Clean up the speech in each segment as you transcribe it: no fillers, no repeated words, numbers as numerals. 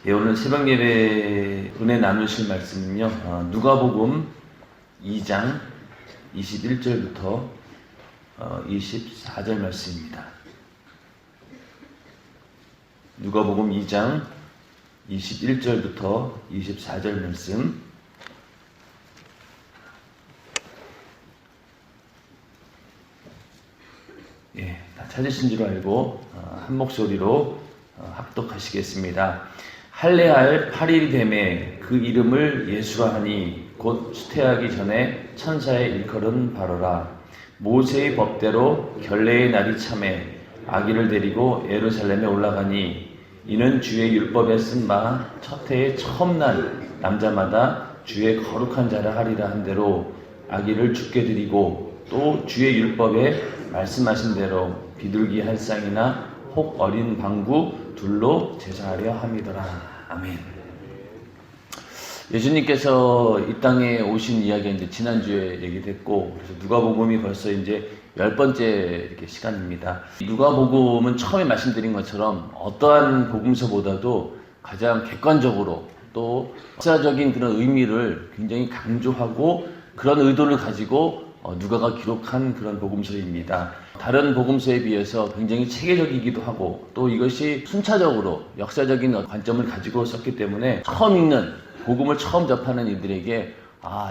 예, 오늘 새벽 예배 은혜 나누실 말씀은요, 누가복음 2장 21절부터 24절 말씀입니다. 누가복음 2장 21절부터 24절 말씀. 예, 다 찾으신 줄 알고 한 목소리로 합독하시겠습니다. 할례할 8일이 되매 그 이름을 예수라 하니 곧 수태하기 전에 천사의 일컬은 바로라. 모세의 법대로 결례의 날이 참에 아기를 데리고 예루살렘에 올라가니 이는 주의 율법에 쓴 바 첫 해의 처음 날 남자마다 주의 거룩한 자라 하리라 한 대로 아기를 죽게 드리고 또 주의 율법에 말씀하신 대로 비둘기 한 쌍이나 혹 어린 방구 둘로 제사하려 함이더라. 아멘. 예수님께서 이 땅에 오신 이야기가 이제 지난주에 얘기됐고, 그래서 누가복음이 벌써 이제 10번째 이렇게 시간입니다. 누가복음은 처음에 말씀드린 것처럼 어떠한 복음서보다도 가장 객관적으로 또 역사적인 그런 의미를 굉장히 강조하고 그런 의도를 가지고 누가가 기록한 그런 복음서입니다. 다른 복음서에 비해서 굉장히 체계적이기도 하고 또 이것이 순차적으로 역사적인 관점을 가지고 썼기 때문에 처음 읽는 복음을 처음 접하는 이들에게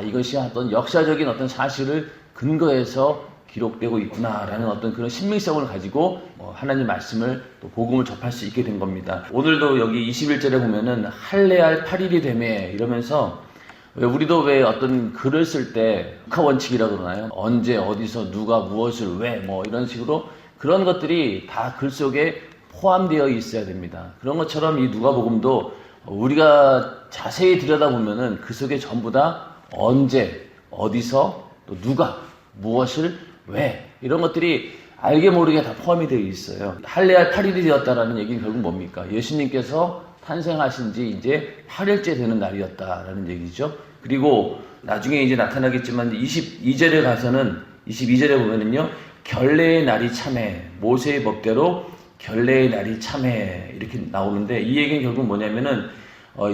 이것이 어떤 역사적인 어떤 사실을 근거해서 기록되고 있구나라는 어떤 그런 신빙성을 가지고 하나님 말씀을 또 복음을 접할 수 있게 된 겁니다. 오늘도 여기 21절에 보면은 할례할 8일이 되매 이러면서 우리도 왜 어떤 글을 쓸 때 국가원칙이라고 그러나요? 언제, 어디서, 누가, 무엇을, 왜, 이런 식으로 그런 것들이 다 글 속에 포함되어 있어야 됩니다. 그런 것처럼 이 누가복음도 우리가 자세히 들여다보면은 그 속에 전부 다 언제, 어디서, 또 누가, 무엇을, 왜 이런 것들이 알게 모르게 다 포함이 되어 있어요. 할례할 8일이 되었다라는 얘기는 결국 뭡니까? 예수님께서 탄생하신 지 이제 8일째 되는 날이었다라는 얘기죠. 그리고 나중에 이제 나타나겠지만 22절에 가서는 22절에 보면은요, 결례의 날이 참해, 모세의 법대로 결례의 날이 참해 이렇게 나오는데 이 얘기는 결국 뭐냐면은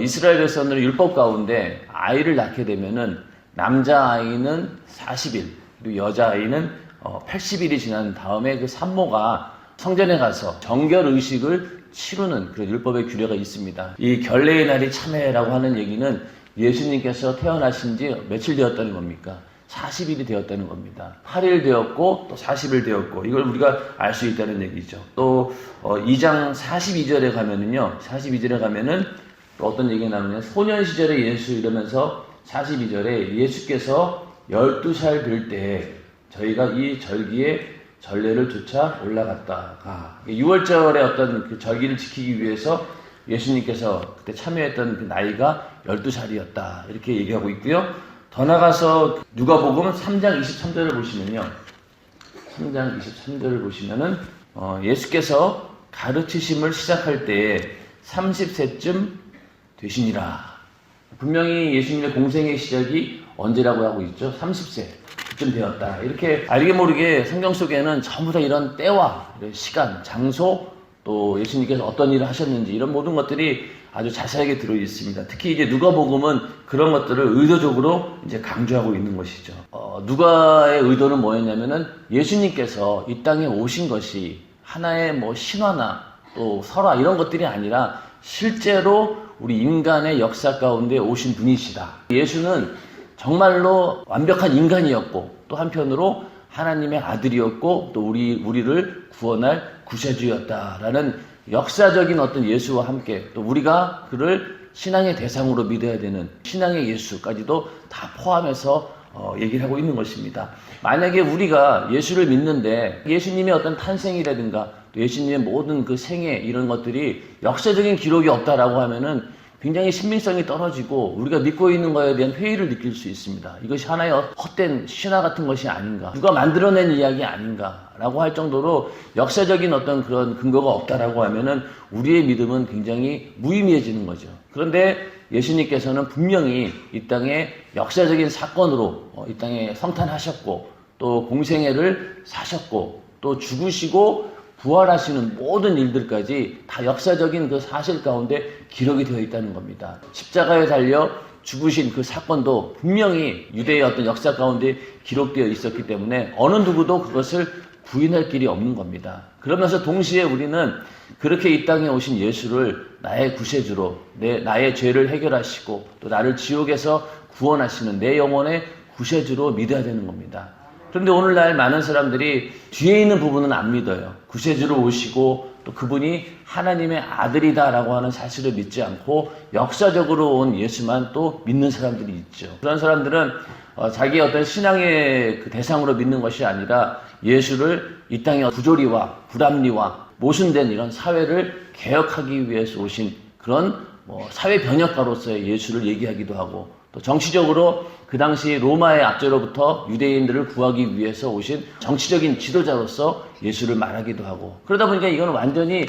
이스라엘 백성들은 율법 가운데 아이를 낳게 되면은 남자 아이는 40일 그리고 여자 아이는 80일이 지난 다음에 그 산모가 성전에 가서 정결 의식을 치르는 그런 율법의 규례가 있습니다. 이 결례의 날이 참회라고 하는 얘기는 예수님께서 태어나신 지 며칠 되었다는 겁니까? 40일이 되었다는 겁니다. 8일 되었고 또 40일 되었고 이걸 우리가 알 수 있다는 얘기죠. 또 2장 42절에 가면은요. 42절에 가면은 또 어떤 얘기가 나오냐면 소년 시절에 예수 이러면서 42절에 예수께서 12살 될 때 저희가 이 절기에 전례를 쫓아 올라갔다가 6월절에 어떤 그 절기를 지키기 위해서 예수님께서 그때 참여했던 그 나이가 12살이었다 이렇게 얘기하고 있고요. 더 나가서 누가복음 3장 23절을 보시면요. 3장 23절을 보시면은 예수께서 가르치심을 시작할 때에 30세쯤 되시니라. 분명히 예수님의 공생의 시작이 언제라고 하고 있죠? 30세. 쯤 되었다. 이렇게 알게 모르게 성경 속에는 전부 다 이런 때와 시간, 장소, 또 예수님께서 어떤 일을 하셨는지 이런 모든 것들이 아주 자세하게 들어 있습니다. 특히 이제 누가복음은 그런 것들을 의도적으로 이제 강조하고 있는 것이죠. 누가의 의도는 뭐였냐면은 예수님께서 이 땅에 오신 것이 하나의 신화나 또 설화 이런 것들이 아니라 실제로 우리 인간의 역사 가운데 오신 분이시다. 예수는 정말로 완벽한 인간이었고 또 한편으로 하나님의 아들이었고 또 우리를 구원할 구세주였다라는 역사적인 어떤 예수와 함께 또 우리가 그를 신앙의 대상으로 믿어야 되는 신앙의 예수까지도 다 포함해서 얘기를 하고 있는 것입니다. 만약에 우리가 예수를 믿는데 예수님의 어떤 탄생이라든가 또 예수님의 모든 그 생애 이런 것들이 역사적인 기록이 없다라고 하면은 굉장히 신빙성이 떨어지고 우리가 믿고 있는 것에 대한 회의를 느낄 수 있습니다. 이것이 하나의 헛된 신화 같은 것이 아닌가, 누가 만들어낸 이야기 아닌가라고 할 정도로 역사적인 어떤 그런 근거가 없다라고 하면은 우리의 믿음은 굉장히 무의미해지는 거죠. 그런데 예수님께서는 분명히 이 땅에 역사적인 사건으로 이 땅에 성탄하셨고 또 공생애를 사셨고 또 죽으시고 부활하시는 모든 일들까지 다 역사적인 그 사실 가운데 기록이 되어 있다는 겁니다. 십자가에 달려 죽으신 그 사건도 분명히 유대의 어떤 역사 가운데 기록되어 있었기 때문에 어느 누구도 그것을 부인할 길이 없는 겁니다. 그러면서 동시에 우리는 그렇게 이 땅에 오신 예수를 나의 구세주로 나의 죄를 해결하시고 또 나를 지옥에서 구원하시는 내 영혼의 구세주로 믿어야 되는 겁니다. 그런데 오늘날 많은 사람들이 뒤에 있는 부분은 안 믿어요. 구세주로 오시고 또 그분이 하나님의 아들이다라고 하는 사실을 믿지 않고 역사적으로 온 예수만 또 믿는 사람들이 있죠. 그런 사람들은 자기의 어떤 신앙의 그 대상으로 믿는 것이 아니라 예수를 이 땅의 부조리와 불합리와 모순된 이런 사회를 개혁하기 위해서 오신 그런 사회 변혁가로서의 예수를 얘기하기도 하고, 또 정치적으로 그 당시 로마의 압제로부터 유대인들을 구하기 위해서 오신 정치적인 지도자로서 예수를 말하기도 하고, 그러다 보니까 이거는 완전히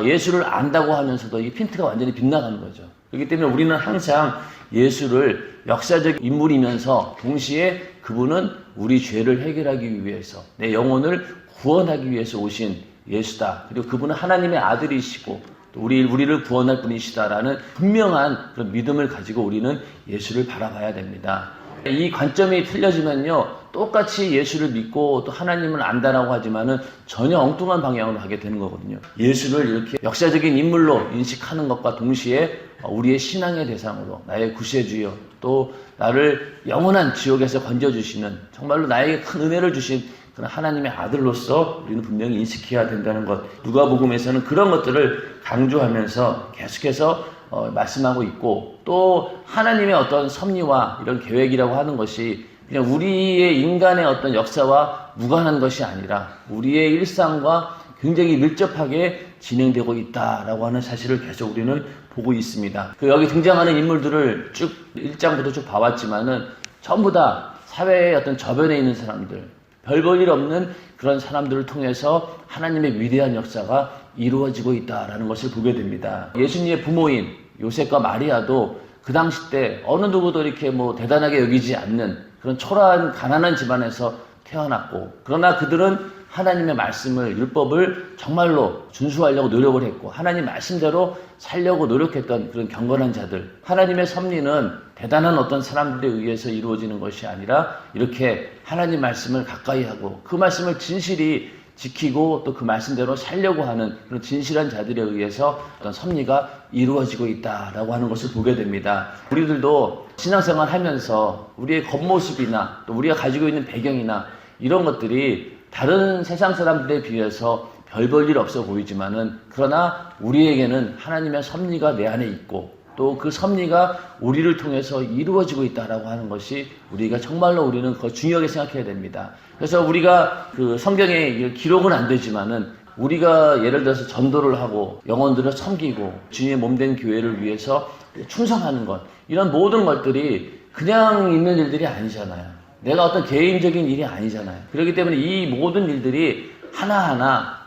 예수를 안다고 하면서도 이 핀트가 완전히 빗나가는 거죠. 그렇기 때문에 우리는 항상 예수를 역사적 인물이면서 동시에 그분은 우리 죄를 해결하기 위해서 내 영혼을 구원하기 위해서 오신 예수다. 그리고 그분은 하나님의 아들이시고 또 우리를 구원할 분이시다라는 분명한 그런 믿음을 가지고 우리는 예수를 바라봐야 됩니다. 이 관점이 틀려지면요, 똑같이 예수를 믿고 또 하나님을 안다라고 하지만은 전혀 엉뚱한 방향으로 가게 되는 거거든요. 예수를 이렇게 역사적인 인물로 인식하는 것과 동시에 우리의 신앙의 대상으로 나의 구세주여, 또 나를 영원한 지옥에서 건져주시는, 정말로 나에게 큰 은혜를 주신 그런 하나님의 아들로서 우리는 분명히 인식해야 된다는 것, 누가복음에서는 그런 것들을 강조하면서 계속해서 말씀하고 있고, 또 하나님의 어떤 섭리와 이런 계획이라고 하는 것이 그냥 우리의 인간의 어떤 역사와 무관한 것이 아니라 우리의 일상과 굉장히 밀접하게 진행되고 있다라고 하는 사실을 계속 우리는 보고 있습니다. 여기 등장하는 인물들을 쭉 1장부터 쭉 봐왔지만은 전부 다 사회의 어떤 저변에 있는 사람들, 별 볼 일 없는 그런 사람들을 통해서 하나님의 위대한 역사가 이루어지고 있다라는 것을 보게 됩니다. 예수님의 부모인 요셉과 마리아도 그 당시 때 어느 누구도 이렇게 대단하게 여기지 않는 그런 초라한 가난한 집안에서 태어났고, 그러나 그들은 하나님의 말씀을, 율법을 정말로 준수하려고 노력을 했고 하나님 말씀대로 살려고 노력했던 그런 경건한 자들, 하나님의 섭리는 대단한 어떤 사람들에 의해서 이루어지는 것이 아니라 이렇게 하나님 말씀을 가까이 하고 그 말씀을 진실히 지키고 또 그 말씀대로 살려고 하는 그런 진실한 자들에 의해서 어떤 섭리가 이루어지고 있다라고 하는 것을 보게 됩니다. 우리들도 신앙생활 하면서 우리의 겉모습이나 또 우리가 가지고 있는 배경이나 이런 것들이 다른 세상 사람들에 비해서 별 볼 일 없어 보이지만은, 그러나 우리에게는 하나님의 섭리가 내 안에 있고 또 그 섭리가 우리를 통해서 이루어지고 있다라고 하는 것이 우리가 정말로 우리는 그걸 중요하게 생각해야 됩니다. 그래서 우리가 그 성경에 기록은 안 되지만은 우리가 예를 들어서 전도를 하고 영혼들을 섬기고 주님의 몸된 교회를 위해서 충성하는 것, 이런 모든 것들이 그냥 있는 일들이 아니잖아요. 내가 어떤 개인적인 일이 아니잖아요. 그렇기 때문에 이 모든 일들이 하나하나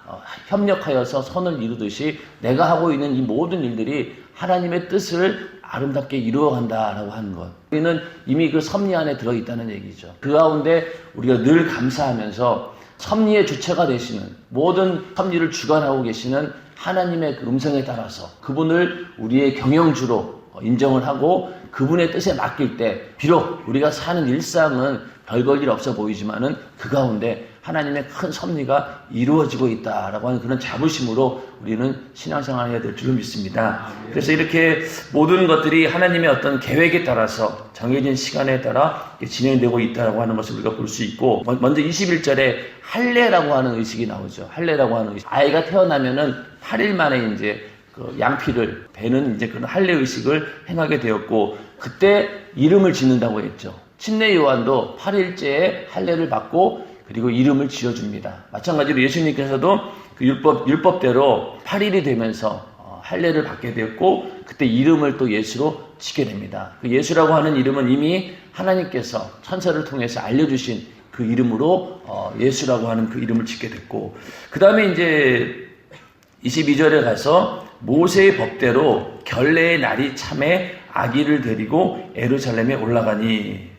협력하여서 선을 이루듯이 내가 하고 있는 이 모든 일들이 하나님의 뜻을 아름답게 이루어간다라고 하는 것, 우리는 이미 그 섭리 안에 들어있다는 얘기죠. 그 가운데 우리가 늘 감사하면서 섭리의 주체가 되시는, 모든 섭리를 주관하고 계시는 하나님의 그 음성에 따라서 그분을 우리의 경영주로 인정을 하고 그분의 뜻에 맡길 때 비록 우리가 사는 일상은 별 볼 일 없어 보이지만은 그 가운데 하나님의 큰 섭리가 이루어지고 있다라고 하는 그런 자부심으로 우리는 신앙생활을 해야 될 줄을 믿습니다. 그래서 이렇게 모든 것들이 하나님의 어떤 계획에 따라서 정해진 시간에 따라 진행되고 있다라고 하는 것을 우리가 볼 수 있고, 먼저 21절에 할례라고 하는 의식이 나오죠. 할례라고 하는 의식. 아이가 태어나면은 8일 만에 이제 그 양피를 베는 이제 그런 할례 의식을 행하게 되었고, 그때 이름을 짓는다고 했죠. 침례 요한도 8일째에 할례를 받고 그리고 이름을 지어줍니다. 마찬가지로 예수님께서도 그 율법대로 8일이 되면서 할례를 받게 되었고 그때 이름을 또 예수로 짓게 됩니다. 그 예수라고 하는 이름은 이미 하나님께서 천사를 통해서 알려주신 그 이름으로 예수라고 하는 그 이름을 짓게 됐고, 그 다음에 이제 22절에 가서 모세의 법대로 결례의 날이 참에 아기를 데리고 예루살렘에 올라가니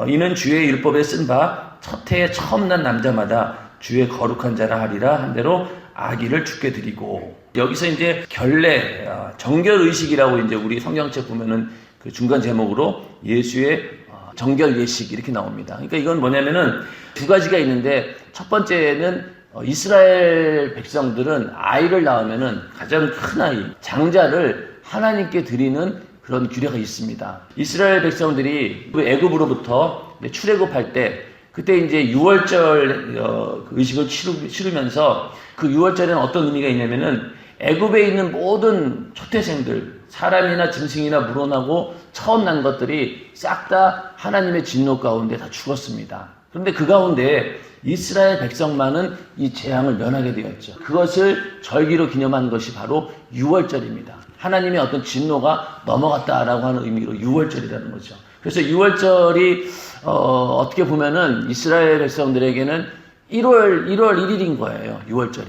이는 주의 율법에 쓴 바 첫 해에 처음 난 남자마다 주의 거룩한 자라 하리라 한 대로 아기를 주께 드리고, 여기서 이제 결례, 정결의식이라고 이제 우리 성경책 보면은 그 중간 제목으로 예수의 정결 예식 이렇게 나옵니다. 그러니까 이건 뭐냐면은 두 가지가 있는데, 첫 번째는 이스라엘 백성들은 아이를 낳으면은 가장 큰 아이, 장자를 하나님께 드리는 그런 규례가 있습니다. 이스라엘 백성들이 애굽으로부터 출애굽할 때, 그때 이제 유월절 의식을 치르면서, 그 유월절에는 어떤 의미가 있냐면은 애굽에 있는 모든 초태생들, 사람이나 짐승이나 물어나고 처음 난 것들이 싹 다 하나님의 진노 가운데 다 죽었습니다. 그런데 그 가운데 이스라엘 백성만은 이 재앙을 면하게 되었죠. 그것을 절기로 기념한 것이 바로 유월절입니다. 하나님의 어떤 진노가 넘어갔다라고 하는 의미로 유월절이라는 거죠. 그래서 유월절이 어떻게 보면은 이스라엘 백성들에게는 1월 1일인 거예요. 유월절이.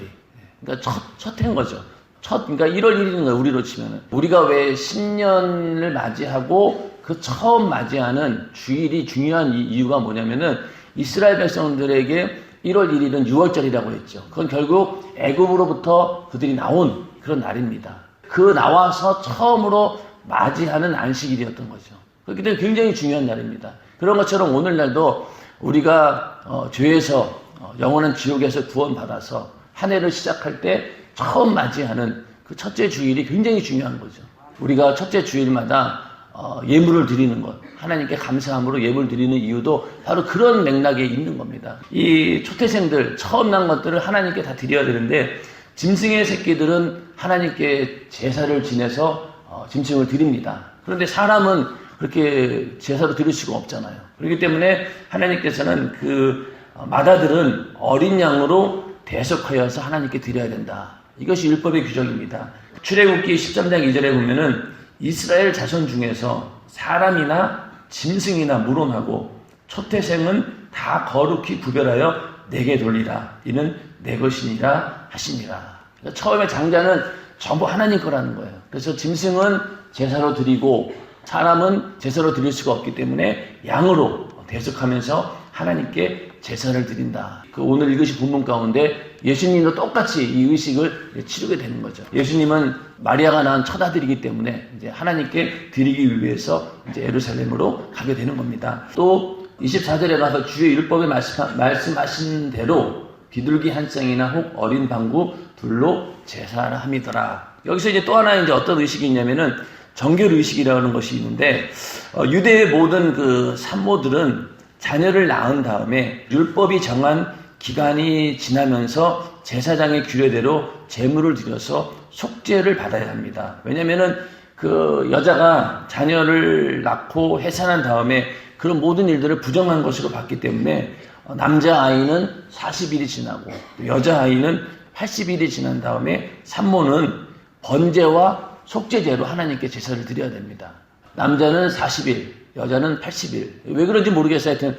그러니까 첫 해인 거죠. 그러니까 1월 1일인 거예요. 우리로 치면은. 우리가 왜 신년을 맞이하고 그 처음 맞이하는 주일이 중요한 이유가 뭐냐면은 이스라엘 백성들에게 1월 1일은 유월절이라고 했죠. 그건 결국 애굽으로부터 그들이 나온 그런 날입니다. 그 나와서 처음으로 맞이하는 안식일이었던 거죠. 그렇기 때문에 굉장히 중요한 날입니다. 그런 것처럼 오늘날도 우리가 죄에서 영원한 지옥에서 구원받아서 한 해를 시작할 때 처음 맞이하는 그 첫째 주일이 굉장히 중요한 거죠. 우리가 첫째 주일마다 예물을 드리는 것, 하나님께 감사함으로 예물을 드리는 이유도 바로 그런 맥락에 있는 겁니다. 이 초태생들, 처음 난 것들을 하나님께 다 드려야 되는데, 짐승의 새끼들은 하나님께 제사를 지내서 짐승을 드립니다. 그런데 사람은 그렇게 제사로 드릴 수가 없잖아요. 그렇기 때문에 하나님께서는 그 마다들은 어린 양으로 대속하여서 하나님께 드려야 된다. 이것이 율법의 규정입니다. 출애굽기 13장 2절에 보면은 이스라엘 자손 중에서 사람이나 짐승이나 물어나고 초태생은 다 거룩히 구별하여 내게 돌리라. 이는 내 것이니라 하시니라. 그러니까 처음에 장자는 전부 하나님 거라는 거예요. 그래서 짐승은 제사로 드리고 사람은 제사로 드릴 수가 없기 때문에 양으로 대속하면서 하나님께 제사를 드린다. 그 오늘 읽으신 본문 가운데 예수님도 똑같이 이 의식을 치르게 되는 거죠. 예수님은 마리아가 낳은 첫 아들이기 때문에 이제 하나님께 드리기 위해서 이제 예루살렘으로 가게 되는 겁니다. 또 24절에 가서 주의 율법에 말씀하신 대로 비둘기 한 쌍이나 혹 어린 방구 둘로 제사를 함이더라. 여기서 이제 또 하나 이제 어떤 의식이 있냐면은 정결 의식이라는 것이 있는데, 유대의 모든 그 산모들은 자녀를 낳은 다음에 율법이 정한 기간이 지나면서 제사장의 규례대로 제물을 드려서 속죄를 받아야 합니다. 왜냐면은 그 여자가 자녀를 낳고 해산한 다음에 그런 모든 일들을 부정한 것으로 봤기 때문에 남자아이는 40일이 지나고 여자아이는 80일이 지난 다음에 산모는 번제와 속죄제로 하나님께 제사를 드려야 됩니다. 남자는 40일, 여자는 80일. 왜 그런지 모르겠어요. 하여튼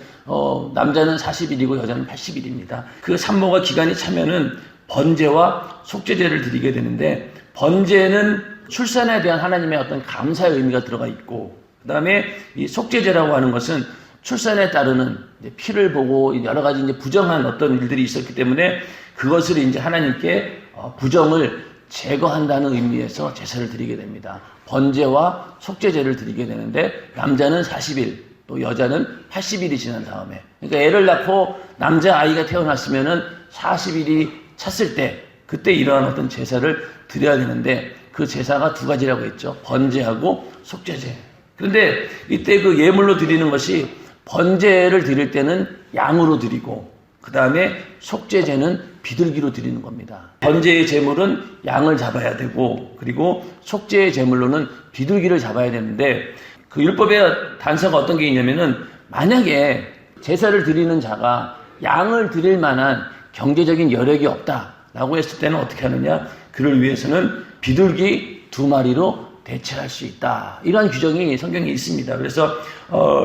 남자는 40일이고 여자는 80일입니다. 그 산모가 기간이 차면은 번제와 속죄제를 드리게 되는데, 번제는 출산에 대한 하나님의 어떤 감사의 의미가 들어가 있고, 그 다음에 이 속죄제라고 하는 것은 출산에 따르는 이제 피를 보고 여러 가지 이제 부정한 어떤 일들이 있었기 때문에 그것을 이제 하나님께 부정을 제거한다는 의미에서 제사를 드리게 됩니다. 번제와 속죄제를 드리게 되는데, 남자는 40일, 또 여자는 80일이 지난 다음에, 그러니까 애를 낳고 남자아이가 태어났으면은 40일이 찼을 때, 그때 이러한 어떤 제사를 드려야 되는데, 그 제사가 두 가지라고 했죠. 번제하고 속죄제. 그런데 이때 그 예물로 드리는 것이, 번제를 드릴 때는 양으로 드리고, 그 다음에 속죄제는 비둘기로 드리는 겁니다. 번제의 제물은 양을 잡아야 되고, 그리고 속죄의 제물로는 비둘기를 잡아야 되는데, 그 율법의 단서가 어떤 게 있냐면은, 만약에 제사를 드리는 자가 양을 드릴 만한 경제적인 여력이 없다라고 했을 때는 어떻게 하느냐? 그를 위해서는 비둘기 2마리로 대체할 수 있다. 이러한 규정이 성경에 있습니다. 그래서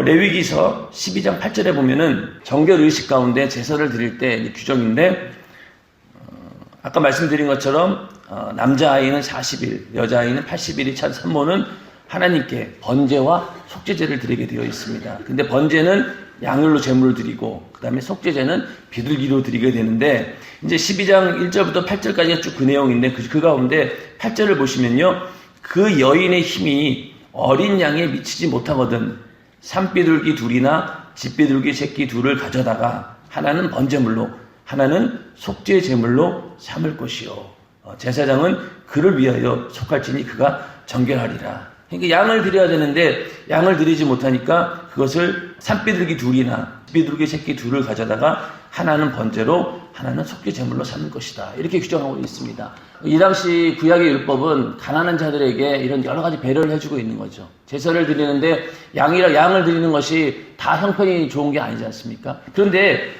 레위기서 12장 8절에 보면은 정결 의식 가운데 제사를 드릴 때 규정인데, 아까 말씀드린 것처럼 남자아이는 40일, 여자아이는 80일이 찬 산모는 하나님께 번제와 속죄제를 드리게 되어 있습니다. 근데 번제는 양을로 제물을 드리고 그 다음에 속죄제는 비둘기로 드리게 되는데 이제 12장 1절부터 8절까지가 쭉 그 내용인데 그 가운데 8절을 보시면요. 그 여인의 힘이 어린 양에 미치지 못하거든 산비둘기 둘이나 집비둘기 새끼 둘을 가져다가 하나는 번제물로 하나는 속죄 제물로 삼을 것이요 제사장은 그를 위하여 속할지니 그가 정결하리라. 그러니까 양을 드려야 되는데 양을 드리지 못하니까 그것을 산비둘기 둘이나 집비둘기 새끼 둘을 가져다가 하나는 번제로 하나는 속죄 제물로 삼을 것이다. 이렇게 규정하고 있습니다. 이 당시 구약의 율법은 가난한 자들에게 이런 여러 가지 배려를 해주고 있는 거죠. 제사를 드리는데 양을 드리는 것이 다 형편이 좋은 게 아니지 않습니까? 그런데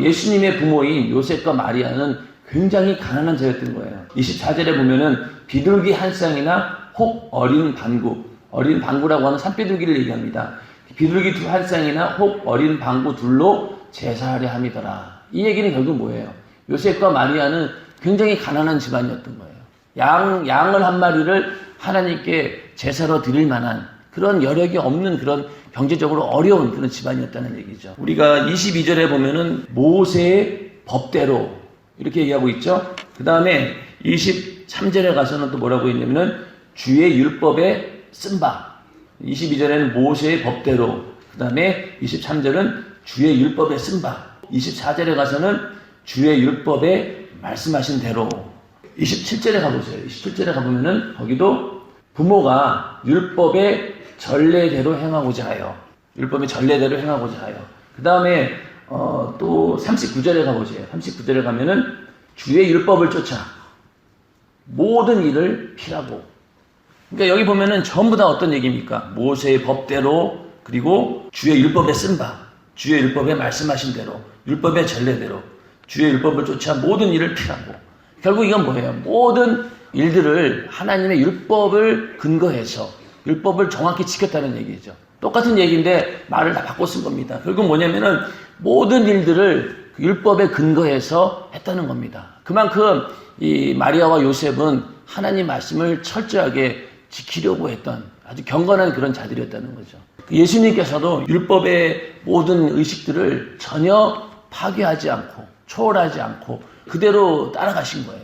예수님의 부모인 요셉과 마리아는 굉장히 가난한 자였던 거예요. 24절에 보면은 비둘기 한 쌍이나 혹 어린 방구라고 하는 산비둘기를 얘기합니다. 비둘기 한 쌍이나 혹 어린 방구 둘로 제사하려 함이더라. 이 얘기는 결국 뭐예요? 요셉과 마리아는 굉장히 가난한 집안이었던 거예요. 양을 한 마리를 하나님께 제사로 드릴 만한 그런 여력이 없는 그런 경제적으로 어려운 그런 집안이었다는 얘기죠. 우리가 22절에 보면은 모세의 법대로 이렇게 얘기하고 있죠. 그 다음에 23절에 가서는 또 뭐라고 했냐면은 주의 율법에 쓴 바. 22절에는 모세의 법대로, 그 다음에 23절은 주의 율법에 쓴 바. 24절에 가서는 주의 율법에 말씀하신 대로. 27절에 가보세요. 27절에 가보면은 거기도 부모가 율법의 전례대로 행하고자 하여. 율법의 전례대로 행하고자 하여. 그 다음에 또 39절에 가보세요. 39절에 가면은 주의 율법을 쫓아 모든 일을 피하고. 그러니까 여기 보면은 전부 다 어떤 얘기입니까? 모세의 법대로 그리고 주의 율법에 쓴 바, 주의 율법에 말씀하신 대로, 율법의 전례대로 주의 율법을 쫓아 모든 일을 피하고. 결국 이건 뭐예요? 모든 일들을 하나님의 율법을 근거해서 율법을 정확히 지켰다는 얘기죠. 똑같은 얘기인데 말을 다 바꿔 쓴 겁니다. 결국 뭐냐면은 모든 일들을 율법에 근거해서 했다는 겁니다. 그만큼 이 마리아와 요셉은 하나님 말씀을 철저하게 지키려고 했던 아주 경건한 그런 자들이었다는 거죠. 예수님께서도 율법의 모든 의식들을 전혀 파괴하지 않고 초월하지 않고 그대로 따라가신 거예요.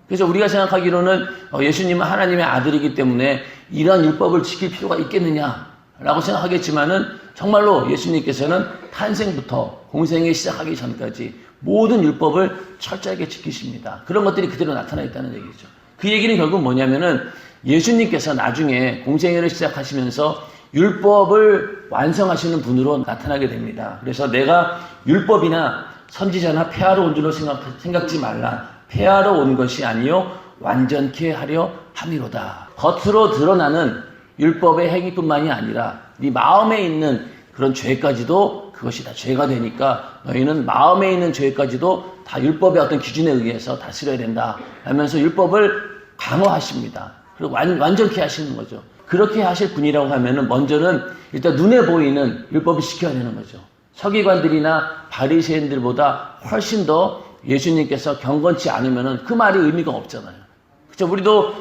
그래서 우리가 생각하기로는 예수님은 하나님의 아들이기 때문에 이러한 율법을 지킬 필요가 있겠느냐라고 생각하겠지만은 정말로 예수님께서는 탄생부터 공생에 시작하기 전까지 모든 율법을 철저하게 지키십니다. 그런 것들이 그대로 나타나 있다는 얘기죠. 그 얘기는 결국 뭐냐면은 예수님께서 나중에 공생애를 시작하시면서 율법을 완성하시는 분으로 나타나게 됩니다. 그래서 내가 율법이나 선지자나 폐하러 온 줄로 생각지 말라. 폐하러 온 것이 아니요 완전케 하려 함이로다. 겉으로 드러나는 율법의 행위뿐만이 아니라 네 마음에 있는 그런 죄까지도 그것이 다 죄가 되니까 너희는 마음에 있는 죄까지도 다 율법의 어떤 기준에 의해서 다스려야 된다 하면서 율법을 강화하십니다. 그리고 완전케 하시는 거죠. 그렇게 하실 분이라고 하면은 먼저는 일단 눈에 보이는 율법을 지켜야 되는 거죠. 서기관들이나 바리새인들보다 훨씬 더 예수님께서 경건치 않으면은 그 말이 의미가 없잖아요. 그렇죠? 우리도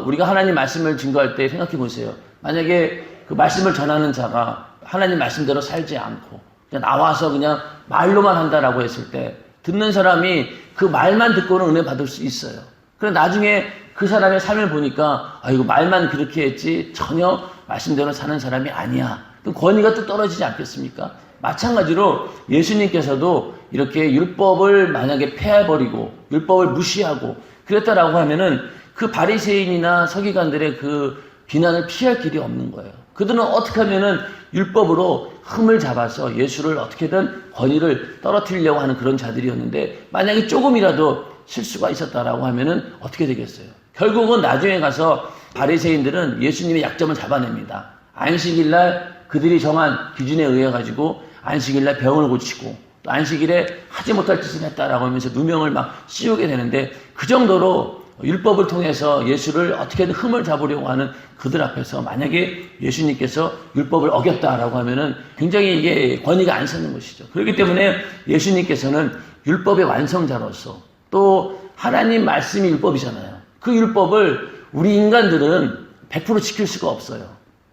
우리가 하나님 말씀을 증거할 때 생각해 보세요. 만약에 그 말씀을 전하는 자가 하나님 말씀대로 살지 않고 그냥 나와서 그냥 말로만 한다라고 했을 때 듣는 사람이 그 말만 듣고는 은혜 받을 수 있어요. 그런데 나중에 그 사람의 삶을 보니까 이거 말만 그렇게 했지 전혀 말씀대로 사는 사람이 아니야. 그럼 권위가 또 떨어지지 않겠습니까? 마찬가지로 예수님께서도 이렇게 율법을 만약에 폐해버리고 율법을 무시하고 그랬다라고 하면은 그 바리새인이나 서기관들의 그 비난을 피할 길이 없는 거예요. 그들은 어떻게 하면은 율법으로 흠을 잡아서 예수를 어떻게든 권위를 떨어뜨리려고 하는 그런 자들이었는데 만약에 조금이라도 실수가 있었다라고 하면은 어떻게 되겠어요? 결국은 나중에 가서 바리새인들은 예수님의 약점을 잡아냅니다. 안식일날 그들이 정한 기준에 의해 가지고 안식일날 병을 고치고 또 안식일에 하지 못할 짓을 했다라고 하면서 누명을 막 씌우게 되는데 그 정도로 율법을 통해서 예수를 어떻게든 흠을 잡으려고 하는 그들 앞에서 만약에 예수님께서 율법을 어겼다라고 하면은 굉장히 이게 권위가 안 서는 것이죠. 그렇기 때문에 예수님께서는 율법의 완성자로서 또 하나님 말씀이 율법이잖아요. 그 율법을 우리 인간들은 100% 지킬 수가 없어요.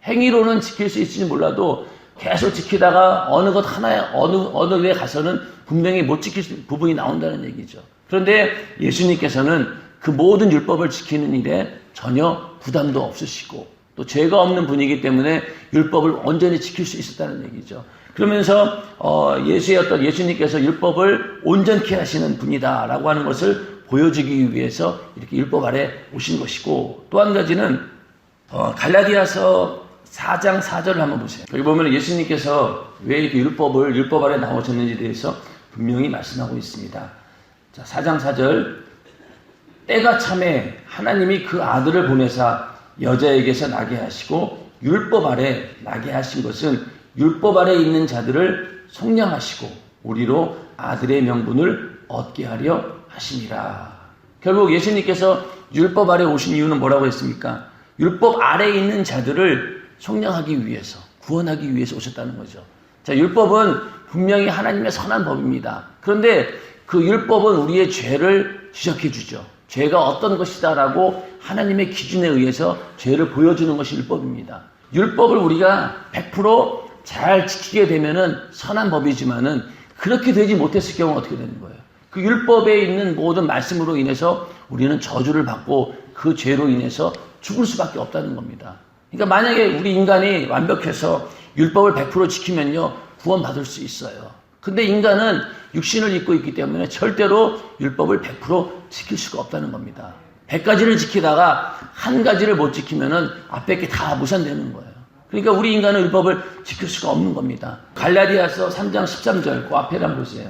행위로는 지킬 수 있을지 몰라도 계속 지키다가 어느 것 하나에 어느 에 가서는 분명히 못 지킬 부분이 나온다는 얘기죠. 그런데 예수님께서는 그 모든 율법을 지키는 일에 전혀 부담도 없으시고 또 죄가 없는 분이기 때문에 율법을 온전히 지킬 수 있었다는 얘기죠. 그러면서 예수님께서 율법을 온전케 하시는 분이다라고 하는 것을 보여주기 위해서 이렇게 율법 아래 오신 것이고, 또 한 가지는 갈라디아서 4장 4절을 한번 보세요. 여기 보면 예수님께서 왜 이렇게 율법 아래 나오셨는지에 대해서 분명히 말씀하고 있습니다. 자, 4장 4절. 때가 참에 하나님이 그 아들을 보내사 여자에게서 나게 하시고 율법 아래 나게 하신 것은 율법 아래 있는 자들을 속량하시고 우리로 아들의 명분을 얻게 하려 하심이라. 결국 예수님께서 율법 아래 오신 이유는 뭐라고 했습니까? 율법 아래 있는 자들을 속량하기 위해서, 구원하기 위해서 오셨다는 거죠. 자, 율법은 분명히 하나님의 선한 법입니다. 그런데 그 율법은 우리의 죄를 지적해 주죠. 죄가 어떤 것이다라고 하나님의 기준에 의해서 죄를 보여주는 것이 율법입니다. 율법을 우리가 100% 잘 지키게 되면은 선한 법이지만은 그렇게 되지 못했을 경우 어떻게 되는 거예요? 그 율법에 있는 모든 말씀으로 인해서 우리는 저주를 받고 그 죄로 인해서 죽을 수밖에 없다는 겁니다. 그러니까 만약에 우리 인간이 완벽해서 율법을 100% 지키면요, 구원받을 수 있어요. 근데 인간은 육신을 입고 있기 때문에 절대로 율법을 100% 지킬 수가 없다는 겁니다. 100가지를 지키다가 한 가지를 못 지키면은 앞에 게 다 무산되는 거예요. 그러니까 우리 인간은 율법을 지킬 수가 없는 겁니다. 갈라디아서 3장 13절, 그 앞에 한번 보세요.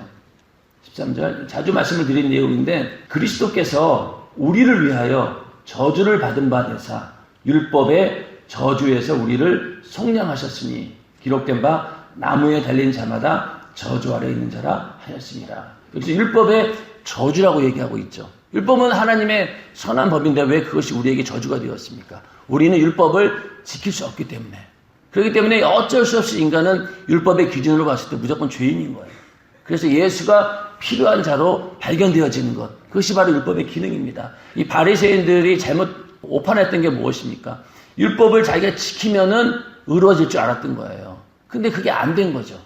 13절, 자주 말씀을 드린 내용인데, 그리스도께서 우리를 위하여 저주를 받은 바 되사 율법의 저주에서 우리를 속량하셨으니 기록된 바 나무에 달린 자마다 저주 아래 있는 자라 하였습니다. 그래서 율법의 저주라고 얘기하고 있죠. 율법은 하나님의 선한 법인데 왜 그것이 우리에게 저주가 되었습니까? 우리는 율법을 지킬 수 없기 때문에. 그렇기 때문에 어쩔 수 없이 인간은 율법의 기준으로 봤을 때 무조건 죄인인 거예요. 그래서 예수가 필요한 자로 발견되어지는 것, 그것이 바로 율법의 기능입니다. 이 바리새인들이 잘못 오판했던 게 무엇입니까? 율법을 자기가 지키면은 의로워질 줄 알았던 거예요. 근데 그게 안 된 거죠.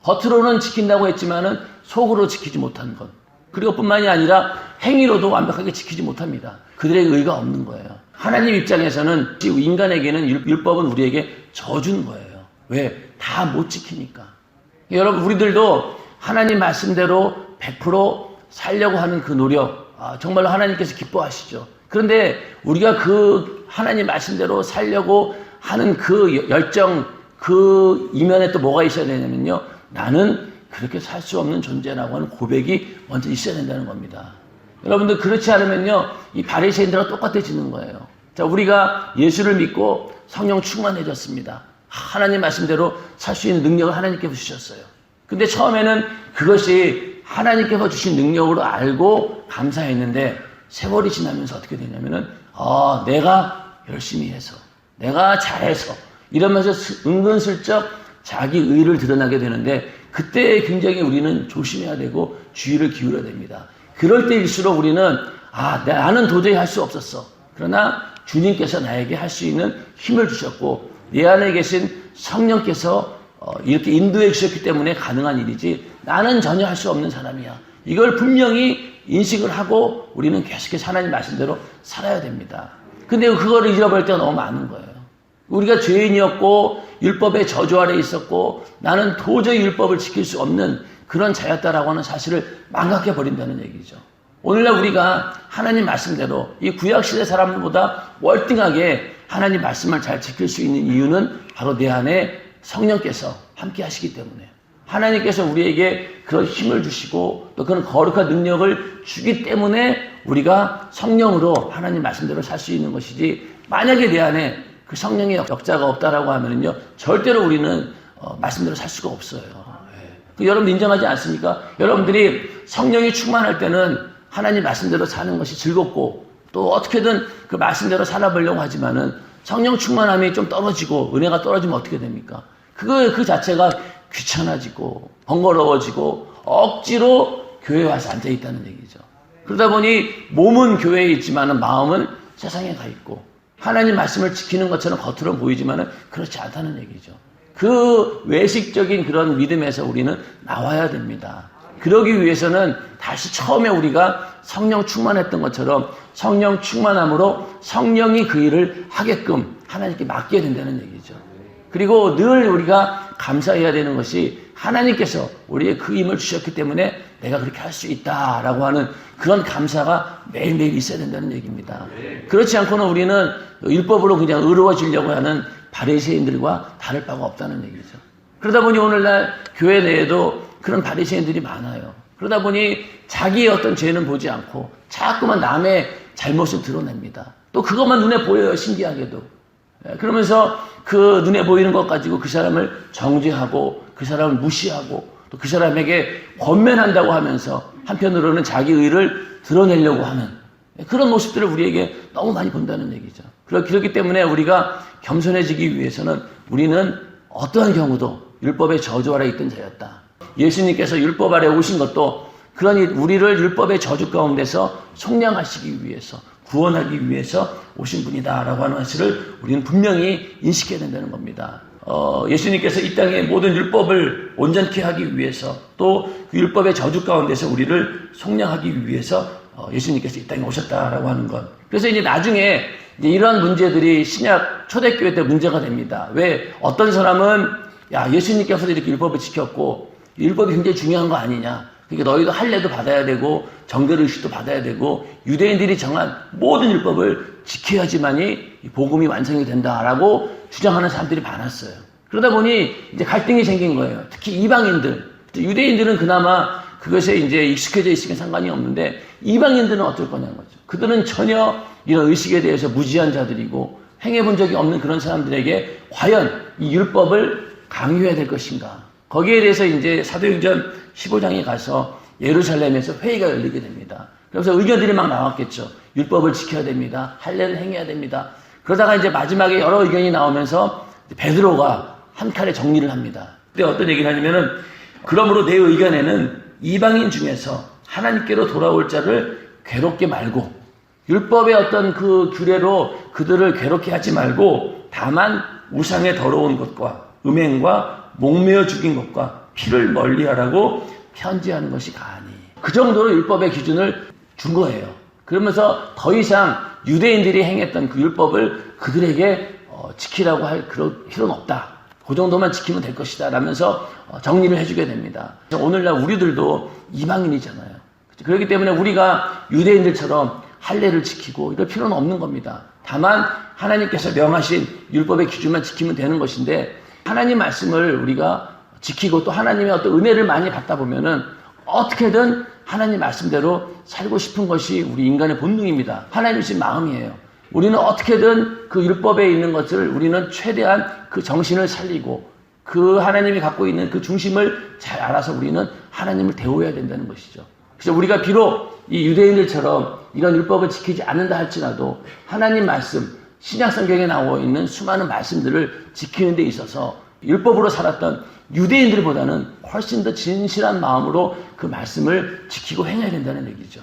겉으로는 지킨다고 했지만은 속으로 지키지 못한 것. 그리고 뿐만이 아니라 행위로도 완벽하게 지키지 못합니다. 그들의 의가 없는 거예요. 하나님 입장에서는 인간에게는 율법은 우리에게 저주는 거예요. 왜? 다 못 지키니까. 여러분, 우리들도 하나님 말씀대로 100% 살려고 하는 그 노력, 정말로 하나님께서 기뻐하시죠. 그런데 우리가 그 하나님 말씀대로 살려고 하는 그 열정, 그 이면에 또 뭐가 있어야 되냐면요, 나는 그렇게 살 수 없는 존재라고 하는 고백이 먼저 있어야 된다는 겁니다. 여러분들, 그렇지 않으면요, 이 바리새인들과 똑같아지는 거예요. 자, 우리가 예수를 믿고 성령 충만해졌습니다. 하나님 말씀대로 살 수 있는 능력을 하나님께서 주셨어요. 근데 처음에는 그것이 하나님께서 주신 능력으로 알고 감사했는데, 세월이 지나면서 어떻게 되냐면은, 내가 열심히 해서, 내가 잘해서, 이러면서 은근슬쩍 자기 의를 드러나게 되는데, 그때 굉장히 우리는 조심해야 되고 주의를 기울여야 됩니다. 그럴 때일수록 우리는 나는 도저히 할 수 없었어. 그러나 주님께서 나에게 할 수 있는 힘을 주셨고 내 안에 계신 성령께서 이렇게 인도해 주셨기 때문에 가능한 일이지, 나는 전혀 할 수 없는 사람이야. 이걸 분명히 인식을 하고 우리는 계속해서 하나님 말씀대로 살아야 됩니다. 근데 그거를 잃어버릴 때가 너무 많은 거예요. 우리가 죄인이었고 율법의 저주 아래 있었고 나는 도저히 율법을 지킬 수 없는 그런 자였다라고 하는 사실을 망각해 버린다는 얘기죠. 오늘날 우리가 하나님 말씀대로 이 구약시대 사람들보다 월등하게 하나님 말씀을 잘 지킬 수 있는 이유는 바로 내 안에 성령께서 함께 하시기 때문에, 하나님께서 우리에게 그런 힘을 주시고 또 그런 거룩한 능력을 주기 때문에 우리가 성령으로 하나님 말씀대로 살 수 있는 것이지, 만약에 내 안에 그 성령의 역사가 없다라고 하면은요, 절대로 우리는 말씀대로 살 수가 없어요. 여러분 인정하지 않습니까? 여러분들이 성령이 충만할 때는 하나님 말씀대로 사는 것이 즐겁고 또 어떻게든 그 말씀대로 살아보려고 하지만은 성령 충만함이 좀 떨어지고 은혜가 떨어지면 어떻게 됩니까? 그 자체가 귀찮아지고 번거로워지고 억지로 교회에 와서 앉아 있다는 얘기죠. 그러다 보니 몸은 교회에 있지만은 마음은 세상에 가 있고 하나님 말씀을 지키는 것처럼 겉으로 보이지만은 그렇지 않다는 얘기죠. 그 외식적인 그런 믿음에서 우리는 나와야 됩니다. 그러기 위해서는 다시 처음에 우리가 성령 충만했던 것처럼 성령 충만함으로 성령이 그 일을 하게끔 하나님께 맡겨야 된다는 얘기죠. 그리고 늘 우리가 감사해야 되는 것이 하나님께서 우리의 그 힘을 주셨기 때문에 내가 그렇게 할 수 있다라고 하는 그런 감사가 매일매일 있어야 된다는 얘기입니다. 그렇지 않고는 우리는 율법으로 그냥 의로워지려고 하는 바리새인들과 다를 바가 없다는 얘기죠. 그러다 보니 오늘날 교회 내에도 그런 바리새인들이 많아요. 그러다 보니 자기의 어떤 죄는 보지 않고 자꾸만 남의 잘못을 드러냅니다. 또 그것만 눈에 보여요, 신기하게도. 그러면서 그 눈에 보이는 것 가지고 그 사람을 정죄하고 그 사람을 무시하고 또 그 사람에게 권면한다고 하면서 한편으로는 자기 의를 드러내려고 하는 그런 모습들을 우리에게 너무 많이 본다는 얘기죠. 그렇기 때문에 우리가 겸손해지기 위해서는 우리는 어떠한 경우도 율법의 저주 아래 있던 자였다. 예수님께서 율법 아래 오신 것도 그러니 우리를 율법의 저주 가운데서 속량하시기 위해서 구원하기 위해서 오신 분이다라고 하는 사실을 우리는 분명히 인식해야 된다는 겁니다. 예수님께서 이 땅의 모든 율법을 온전케 하기 위해서 또 그 율법의 저주 가운데서 우리를 속량하기 위해서 예수님께서 이 땅에 오셨다라고 하는 것. 그래서 이제 나중에 이제 이러한 문제들이 신약 초대교회 때 문제가 됩니다. 왜 어떤 사람은 야 예수님께서도 이렇게 율법을 지켰고 율법이 굉장히 중요한 거 아니냐. 그러니까 너희도 할례도 받아야 되고 정결의식도 받아야 되고 유대인들이 정한 모든 율법을 지켜야지만이 복음이 완성이 된다라고 주장하는 사람들이 많았어요. 그러다 보니 이제 갈등이 생긴 거예요. 특히 이방인들, 유대인들은 그나마 그것에 이제 익숙해져 있으면 상관이 없는데 이방인들은 어쩔 거냐는 거죠. 그들은 전혀 이런 의식에 대해서 무지한 자들이고 행해본 적이 없는 그런 사람들에게 과연 이 율법을 강요해야 될 것인가? 거기에 대해서 이제 사도행전 15장에 가서 예루살렘에서 회의가 열리게 됩니다. 그래서 의견들이 막 나왔겠죠. 율법을 지켜야 됩니다. 할례를 행해야 됩니다. 그러다가 이제 마지막에 여러 의견이 나오면서 베드로가 한 칼에 정리를 합니다. 그때 어떤 얘기를 하냐면은 그러므로 내 의견에는 이방인 중에서 하나님께로 돌아올 자를 괴롭게 말고 율법의 어떤 그 규례로 그들을 괴롭게 하지 말고 다만 우상의 더러운 것과 음행과 목매어 죽인 것과 피를 멀리하라고 편지하는 것이 가하니 그 정도로 율법의 기준을 준 거예요. 그러면서 더 이상 유대인들이 행했던 그 율법을 그들에게 지키라고 할 그런 필요는 없다. 그 정도만 지키면 될 것이다 라면서 정리를 해주게 됩니다. 오늘날 우리들도 이방인이잖아요. 그렇기 때문에 우리가 유대인들처럼 할례를 지키고 이럴 필요는 없는 겁니다. 다만 하나님께서 명하신 율법의 기준만 지키면 되는 것인데 하나님 말씀을 우리가 지키고 또 하나님의 어떤 은혜를 많이 받다 보면은 어떻게든 하나님 말씀대로 살고 싶은 것이 우리 인간의 본능입니다. 하나님 주신 마음이에요. 우리는 어떻게든 그 율법에 있는 것을 우리는 최대한 그 정신을 살리고 그 하나님이 갖고 있는 그 중심을 잘 알아서 우리는 하나님을 대우해야 된다는 것이죠. 그래서 우리가 비록 이 유대인들처럼 이런 율법을 지키지 않는다 할지라도 하나님 말씀, 신약 성경에 나와 있는 수많은 말씀들을 지키는 데 있어서 율법으로 살았던 유대인들보다는 훨씬 더 진실한 마음으로 그 말씀을 지키고 행해야 된다는 얘기죠.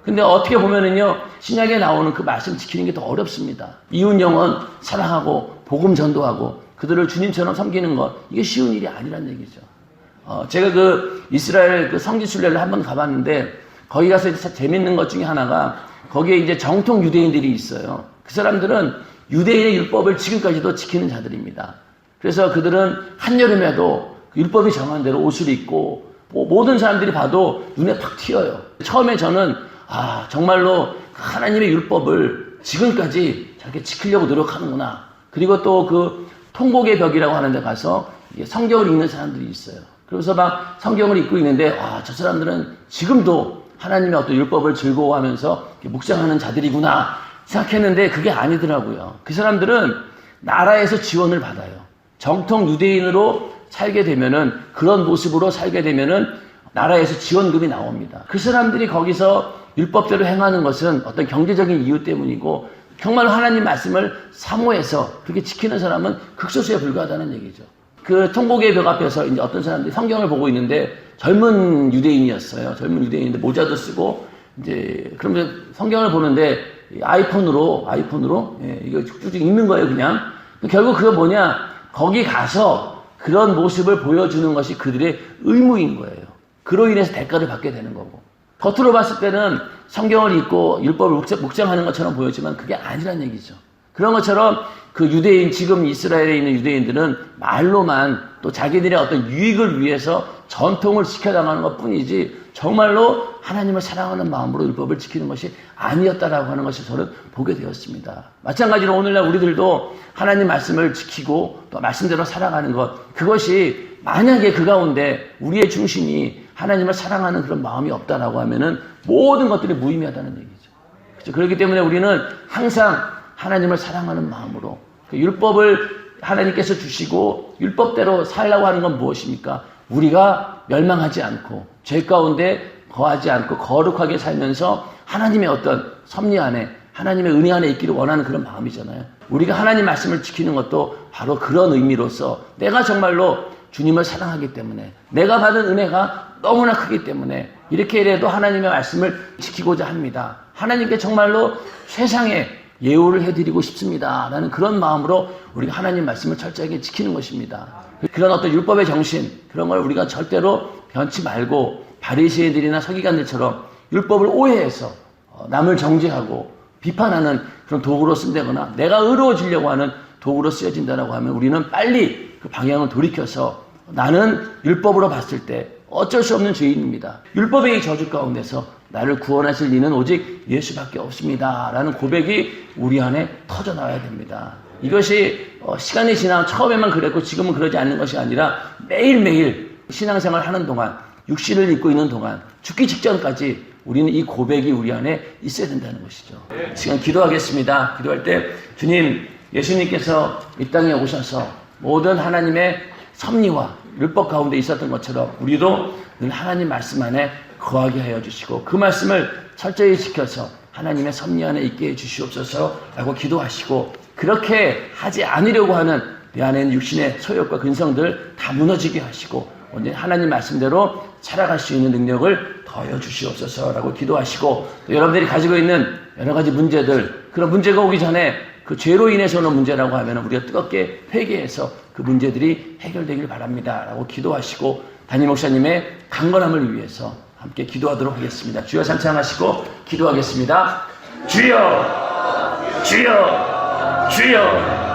근데 어떻게 보면은요, 신약에 나오는 그 말씀 지키는 게 더 어렵습니다. 이웃 영혼 사랑하고 복음 전도하고 그들을 주님처럼 섬기는 것, 이게 쉬운 일이 아니란 얘기죠. 제가 그 이스라엘 그 성지 순례를 한번 가봤는데 거기 가서 재밌는 것 중에 하나가 거기에 이제 정통 유대인들이 있어요. 그 사람들은 유대인의 율법을 지금까지도 지키는 자들입니다. 그래서 그들은 한여름에도 율법이 정한 대로 옷을 입고 모든 사람들이 봐도 눈에 팍 튀어요. 처음에 저는 정말로 하나님의 율법을 지금까지 저렇게 지키려고 노력하는구나. 그리고 또 그 통곡의 벽이라고 하는 데 가서 성경을 읽는 사람들이 있어요. 그래서 막 성경을 읽고 있는데 저 사람들은 지금도 하나님의 어떤 율법을 즐거워하면서 묵상하는 자들이구나 생각했는데 그게 아니더라고요. 그 사람들은 나라에서 지원을 받아요. 정통 유대인으로 살게 되면은 그런 모습으로 살게 되면은 나라에서 지원금이 나옵니다. 그 사람들이 거기서 율법대로 행하는 것은 어떤 경제적인 이유 때문이고 정말 하나님 말씀을 사모해서 그렇게 지키는 사람은 극소수에 불과하다는 얘기죠. 그 통곡의 벽 앞에서 이제 어떤 사람들이 성경을 보고 있는데 젊은 유대인이었어요. 젊은 유대인인데 모자도 쓰고 이제 그러면 성경을 보는데 아이폰으로 이거 쭉쭉 읽는 거예요, 그냥. 결국 그거 뭐냐? 거기 가서 그런 모습을 보여주는 것이 그들의 의무인 거예요. 그로 인해서 대가를 받게 되는 거고. 겉으로 봤을 때는 성경을 읽고 율법을 묵상하는 것처럼 보였지만 그게 아니란 얘기죠. 그런 것처럼 그 유대인, 지금 이스라엘에 있는 유대인들은 말로만 또 자기들의 어떤 유익을 위해서 전통을 지켜나가는 것 뿐이지 정말로 하나님을 사랑하는 마음으로 율법을 지키는 것이 아니었다라고 하는 것을 저는 보게 되었습니다. 마찬가지로 오늘날 우리들도 하나님 말씀을 지키고 또 말씀대로 살아가는 것, 그것이 만약에 그 가운데 우리의 중심이 하나님을 사랑하는 그런 마음이 없다라고 하면은 모든 것들이 무의미하다는 얘기죠. 그렇죠? 그렇기 때문에 우리는 항상 하나님을 사랑하는 마음으로 율법을 하나님께서 주시고 율법대로 살라고 하는 건 무엇입니까? 우리가 멸망하지 않고 죄 가운데 거하지 않고 거룩하게 살면서 하나님의 어떤 섭리 안에 하나님의 은혜 안에 있기를 원하는 그런 마음이잖아요. 우리가 하나님 말씀을 지키는 것도 바로 그런 의미로서 내가 정말로 주님을 사랑하기 때문에 내가 받은 은혜가 너무나 크기 때문에 이렇게라도 하나님의 말씀을 지키고자 합니다. 하나님께 정말로 세상에 예우를 해드리고 싶습니다. 라는 그런 마음으로 우리가 하나님 말씀을 철저하게 지키는 것입니다. 그런 어떤 율법의 정신, 그런 걸 우리가 절대로 변치 말고 바리새인들이나 서기관들처럼 율법을 오해해서 남을 정죄하고 비판하는 그런 도구로 쓴다거나 내가 의로워지려고 하는 도구로 쓰여진다라고 하면 우리는 빨리 그 방향을 돌이켜서 나는 율법으로 봤을 때 어쩔 수 없는 죄인입니다. 율법의 이 저주 가운데서 나를 구원하실 이는 오직 예수밖에 없습니다. 라는 고백이 우리 안에 터져나와야 됩니다. 이것이 시간이 지나 처음에만 그랬고 지금은 그러지 않는 것이 아니라 매일매일 신앙생활 하는 동안 육신을 입고 있는 동안 죽기 직전까지 우리는 이 고백이 우리 안에 있어야 된다는 것이죠. 시간 기도하겠습니다. 기도할 때 주님, 예수님께서 이 땅에 오셔서 모든 하나님의 섭리와 율법 가운데 있었던 것처럼 우리도 늘 하나님 말씀 안에 거하게 하여 주시고 그 말씀을 철저히 지켜서 하나님의 섭리 안에 있게 해 주시옵소서 라고 기도하시고 그렇게 하지 않으려고 하는 내 안에 있는 육신의 소욕과 근성들 다 무너지게 하시고 오늘 하나님 말씀대로 살아갈 수 있는 능력을 더하여 주시옵소서 라고 기도하시고 또 여러분들이 가지고 있는 여러 가지 문제들 그런 문제가 오기 전에 그 죄로 인해서 오는 문제라고 하면 우리가 뜨겁게 회개해서 그 문제들이 해결되길 바랍니다 라고 기도하시고 담임 목사님의 강건함을 위해서 함께 기도하도록 하겠습니다. 주여 삼창하시고 기도하겠습니다. 주여 주여 주여